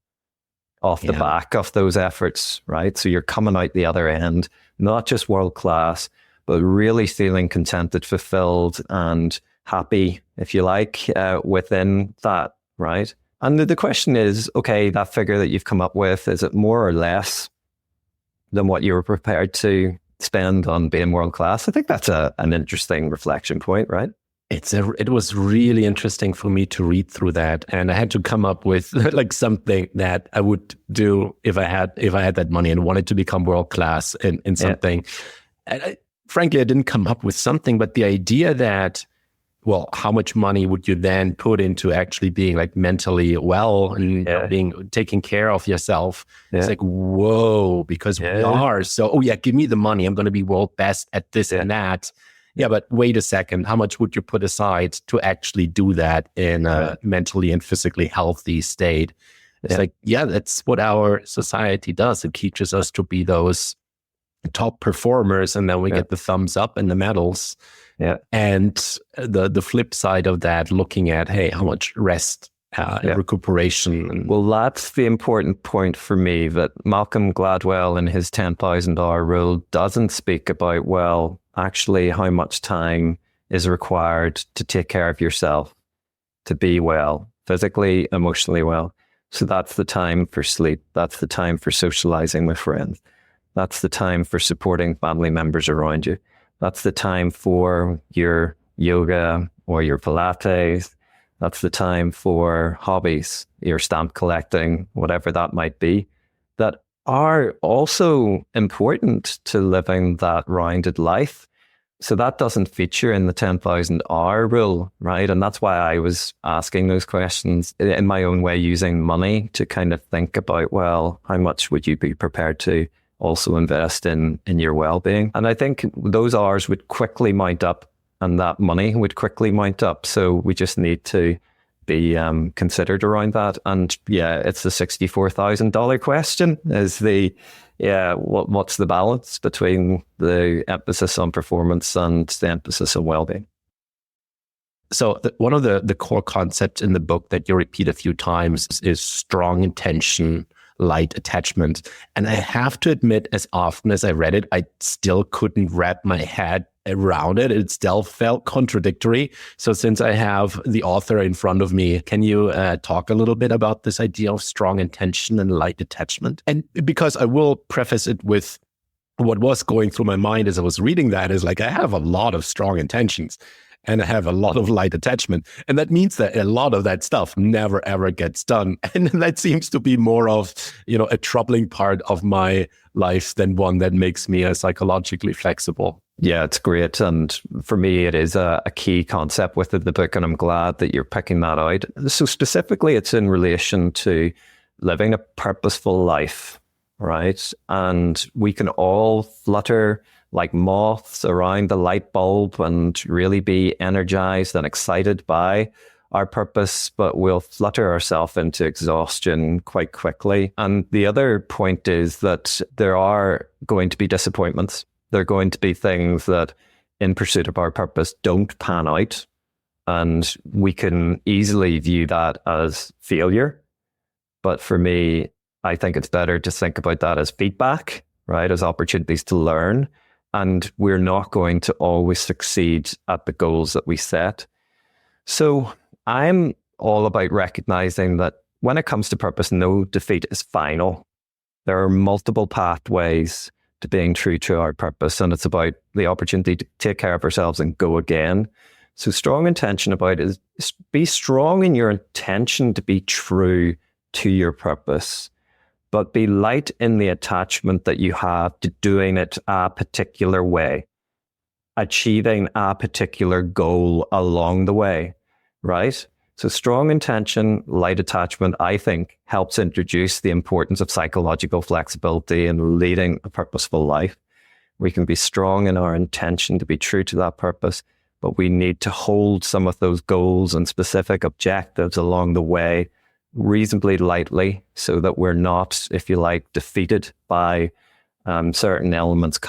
Speaker 2: off the back of those efforts, right? So you're coming out the other end, not just world class, but really feeling contented, fulfilled, and happy, if you like, within that, right? And the question is, okay, that figure that you've come up with, is it more or less than what you were prepared to spend on being world class? I think that's an interesting reflection point, right?
Speaker 3: It was really interesting for me to read through that, and I had to come up with like something that I would do if I had that money and wanted to become world class in something. And frankly, I didn't come up with something, but the idea that, well, how much money would you then put into actually being like mentally well and taking care of yourself? It's like, whoa, because we are so, give me the money. I'm going to be world best at this and that. Yeah, but wait a second. How much would you put aside to actually do that in a mentally and physically healthy state? It's like, that's what our society does. It teaches us to be those top performers, and then we get the thumbs up and the medals. Yeah. And the flip side of that, looking at, hey, how much rest and recuperation.
Speaker 2: Well, that's the important point for me, that Malcolm Gladwell in his 10,000 hour rule doesn't speak about, well, actually how much time is required to take care of yourself, to be well, physically, emotionally well. So that's the time for sleep. That's the time for socializing with friends. That's the time for supporting family members around you. That's the time for your yoga or your Pilates. That's the time for hobbies, your stamp collecting, whatever that might be, that are also important to living that rounded life. So that doesn't feature in the 10,000 hour rule, right? And that's why I was asking those questions in my own way, using money to kind of think about, well, how much would you be prepared to also invest in your well-being? And I think those hours would quickly mount up, and that money would quickly mount up. So we just need to be considered around that. And it's the $64,000 question, is what's the balance between the emphasis on performance and the emphasis on well-being?
Speaker 3: So one of the core concepts in the book that you repeat a few times is strong intention, light attachment. And I have to admit, as often as I read it, I still couldn't wrap my head around it. It still felt contradictory. So since I have the author in front of me, can you talk a little bit about this idea of strong intention and light attachment? And because I will preface it with what was going through my mind as I was reading that is like, I have a lot of strong intentions and I have a lot of light attachment. And that means that a lot of that stuff never, ever gets done. And that seems to be more of, a troubling part of my life than one that makes me psychologically flexible.
Speaker 2: Yeah, it's great. And for me, it is a key concept within the book. And I'm glad that you're picking that out. So specifically, it's in relation to living a purposeful life, right? And we can all flutter like moths around the light bulb and really be energized and excited by our purpose, but we'll flutter ourselves into exhaustion quite quickly. And the other point is that there are going to be disappointments. There are going to be things that in pursuit of our purpose don't pan out. And we can easily view that as failure. But for me, I think it's better to think about that as feedback, right? As opportunities to learn. And we're not going to always succeed at the goals that we set. So I'm all about recognizing that when it comes to purpose, no defeat is final. There are multiple pathways to being true to our purpose, and it's about the opportunity to take care of ourselves and go again. So strong intention about it is be strong in your intention to be true to your purpose, but be light in the attachment that you have to doing it a particular way, achieving a particular goal along the way, right? So strong intention, light attachment, I think, helps introduce the importance of psychological flexibility in leading a purposeful life. We can be strong in our intention to be true to that purpose, but we need to hold some of those goals and specific objectives along the way reasonably lightly so that we're not, if you like, defeated by certain elements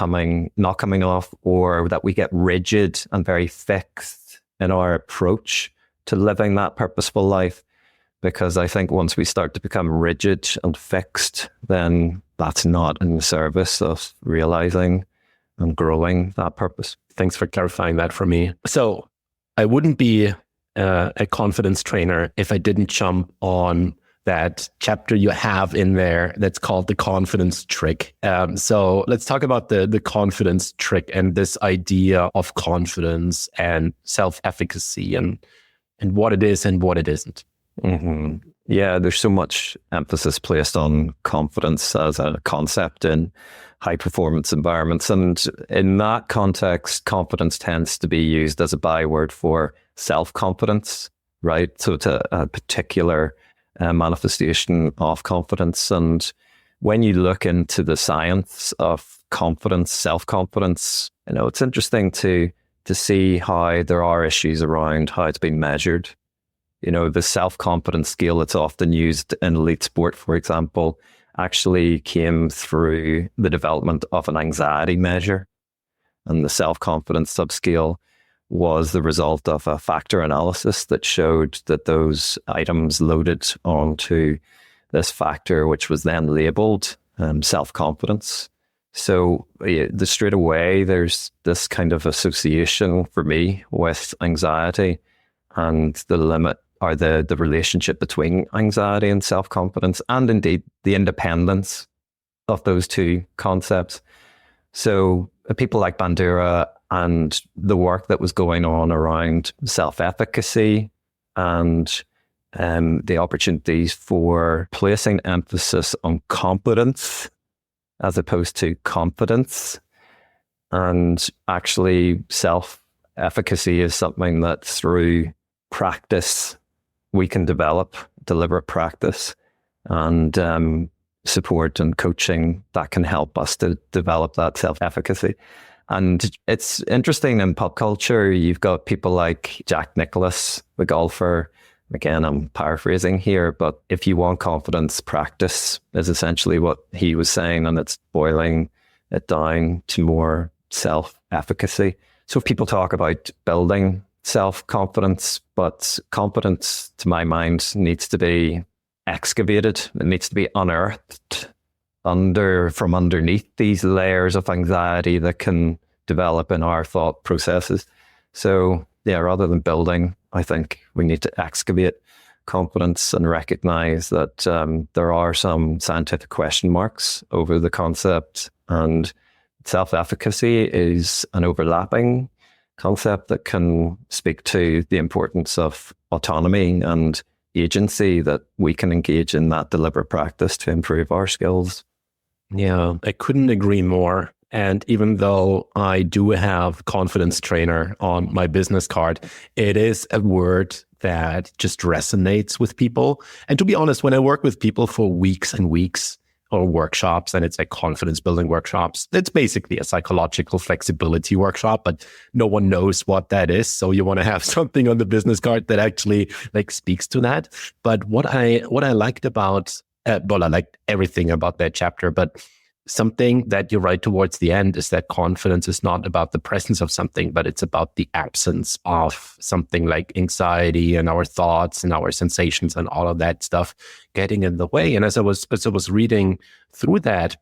Speaker 2: not coming off, or that we get rigid and very fixed in our approach to living that purposeful life. Because I think once we start to become rigid and fixed, then that's not in the service of realizing and growing that purpose.
Speaker 3: Thanks for clarifying that for me. So I wouldn't be a confidence trainer if I didn't jump on that chapter you have in there that's called the confidence trick. So let's talk about the confidence trick and this idea of confidence and self-efficacy and what it is and what it isn't.
Speaker 2: Mm-hmm. Yeah, there's so much emphasis placed on confidence as a concept in high performance environments. And in that context, confidence tends to be used as a byword for self-confidence, right? So it's a particular manifestation of confidence. And when you look into the science of confidence, self-confidence, it's interesting to see how there are issues around how it's been measured. The self-confidence scale that's often used in elite sport, for example, actually came through the development of an anxiety measure. And the self-confidence subscale was the result of a factor analysis that showed that those items loaded onto this factor, which was then labeled self-confidence. So straight away, there's this kind of association for me with anxiety and the limit or the relationship between anxiety and self-confidence, and indeed the independence of those two concepts. So people like Bandura and the work that was going on around self-efficacy and the opportunities for placing emphasis on competence as opposed to confidence. And actually self-efficacy is something that through practice we can develop, deliberate practice and support and coaching that can help us to develop that self-efficacy. And it's interesting in pop culture, you've got people like Jack Nicklaus, the golfer. Again, I'm paraphrasing here, but if you want confidence, practice is essentially what he was saying, and it's boiling it down to more self-efficacy. So people talk about building self-confidence, but confidence, to my mind, needs to be excavated. It needs to be unearthed from underneath these layers of anxiety that can develop in our thought processes. So yeah, rather than building, I think we need to excavate confidence and recognize that there are some scientific question marks over the concept, and self-efficacy is an overlapping concept that can speak to the importance of autonomy and agency, that we can engage in that deliberate practice to improve our skills.
Speaker 3: Yeah, I couldn't agree more. And even though I do have confidence trainer on my business card, it is a word that just resonates with people. And to be honest, when I work with people for weeks and weeks or workshops, and it's like confidence building workshops, it's basically a psychological flexibility workshop, but no one knows what that is. So you want to have something on the business card that actually like speaks to that. But what I liked about, I liked everything about that chapter, but something that you write towards the end is that confidence is not about the presence of something, but it's about the absence of something, like anxiety and our thoughts and our sensations and all of that stuff getting in the way. And as I was reading through that,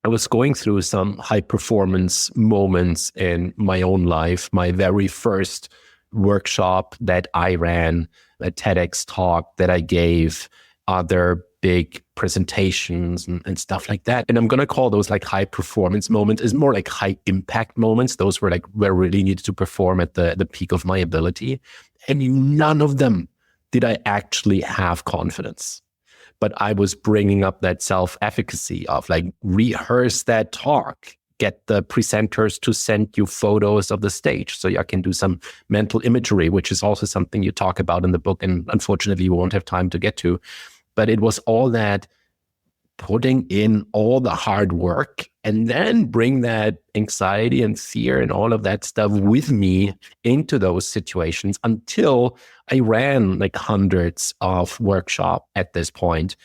Speaker 3: I was going through some high performance moments in my own life. My very first workshop that I ran, a TEDx talk that I gave, other big presentations and stuff like that. And I'm going to call those like high performance moments. Is more like high impact moments. Those were like where I really needed to perform at the peak of my ability. And none of them did I actually have confidence. But I was bringing up that self-efficacy of like rehearse that talk, get the presenters to send you photos of the stage so you can do some mental imagery, which is also something you talk about in the book. And unfortunately, you won't have time to get to. But it was all that putting in all the hard work and then bring that anxiety and fear and all of that stuff with me into those situations until I ran like hundreds of workshops at this point.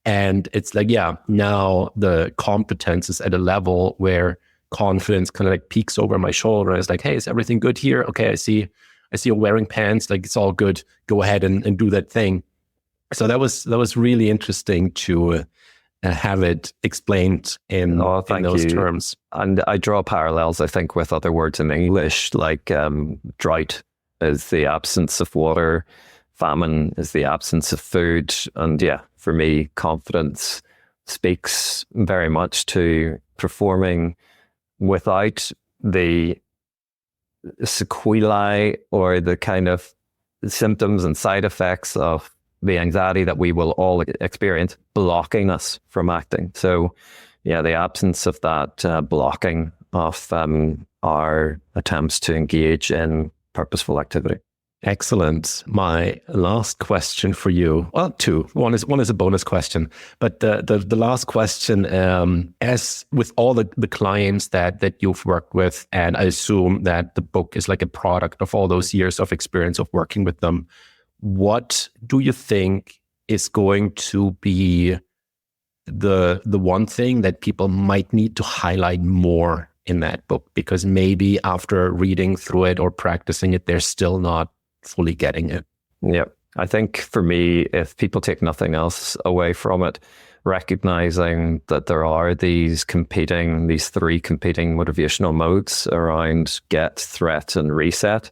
Speaker 3: And it's like, yeah, now the competence is at a level where confidence kind of like peeks over my shoulder. It's like, hey, is everything good here? Okay, I see you're wearing pants. Like, it's all good. Go ahead and do that thing. So that was really interesting to have it explained in those terms.
Speaker 2: And I draw parallels, I think, with other words in English, like drought is the absence of water, famine is the absence of food. And yeah, for me, confidence speaks very much to performing without the sequelae or the kind of symptoms and side effects of the anxiety that we will all experience blocking us from acting. So yeah, the absence of that blocking of our attempts to engage in purposeful activity.
Speaker 3: Excellent. My last question for you, well, two. One is a bonus question, but the last question, as with all the clients that you've worked with, and I assume that the book is like a product of all those years of experience of working with them, what do you think is going to be the one thing that people might need to highlight more in that book? Because maybe after reading through it or practicing it, they're still not fully getting it.
Speaker 2: Yeah. I think for me, if people take nothing else away from it, recognizing that there are these three competing motivational modes around get, threat, and reset.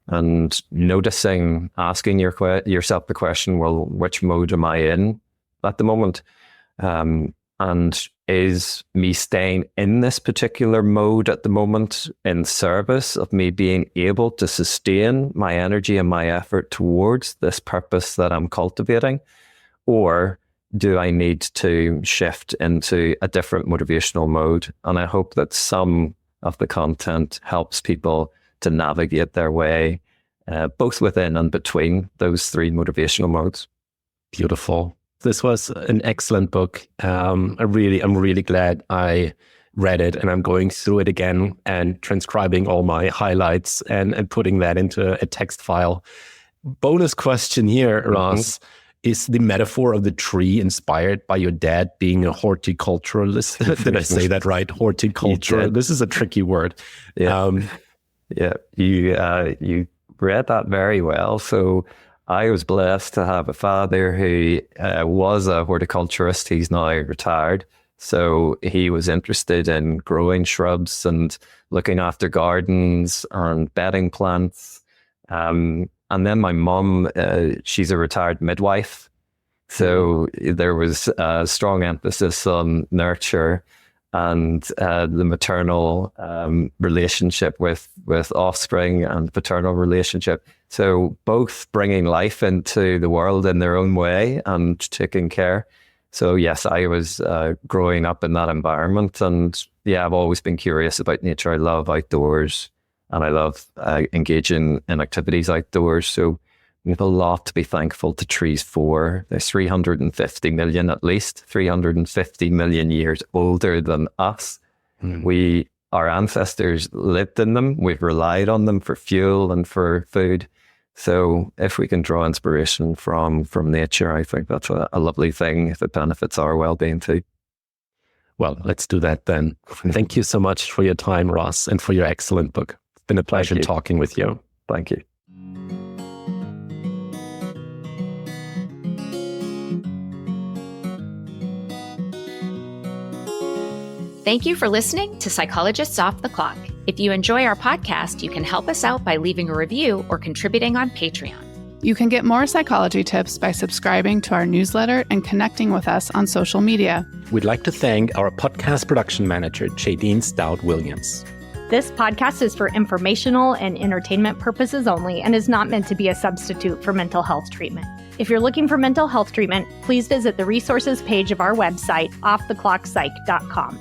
Speaker 2: And noticing, asking yourself the question, well, which mode am I in at the moment? And is me staying in this particular mode at the moment in service of me being able to sustain my energy and my effort towards this purpose that I'm cultivating? Or do I need to shift into a different motivational mode? And I hope that some of the content helps people to navigate their way, both within and between those three motivational modes.
Speaker 3: Beautiful. This was an excellent book. I'm really glad I read it, and I'm going through it again and transcribing all my highlights and putting that into a text file. Bonus question here, Ross. Is the metaphor of the tree inspired by your dad being a horticulturalist? Did I say that right? Horticultural. This is a tricky word.
Speaker 2: Yeah. You read that very well. So I was blessed to have a father who was a horticulturist. He's now retired. So he was interested in growing shrubs and looking after gardens and bedding plants. And then my mum, she's a retired midwife. So there was a strong emphasis on nurture and the maternal relationship with offspring and paternal relationship. So both bringing life into the world in their own way and taking care. So yes, I was growing up in that environment. And yeah, I've always been curious about nature. I love outdoors. And I love engaging in activities outdoors. So we have a lot to be thankful to trees for. They're 350 million, at least 350 million years older than us. Our ancestors lived in them. We've relied on them for fuel and for food. So if we can draw inspiration from nature, I think that's a lovely thing if it benefits our well-being too.
Speaker 3: Well, let's do that then. Thank you so much for your time, Ross, and for your excellent book. Been a pleasure talking with you.
Speaker 2: Thank you.
Speaker 4: Thank you for listening to Psychologists Off the Clock. If you enjoy our podcast, you can help us out by leaving a review or contributing on Patreon.
Speaker 6: You can get more psychology tips by subscribing to our newsletter and connecting with us on social media.
Speaker 3: We'd like to thank our podcast production manager, Jadine Stout-Williams.
Speaker 5: This podcast is for informational and entertainment purposes only and is not meant to be a substitute for mental health treatment. If you're looking for mental health treatment, please visit the resources page of our website, offtheclockpsych.com.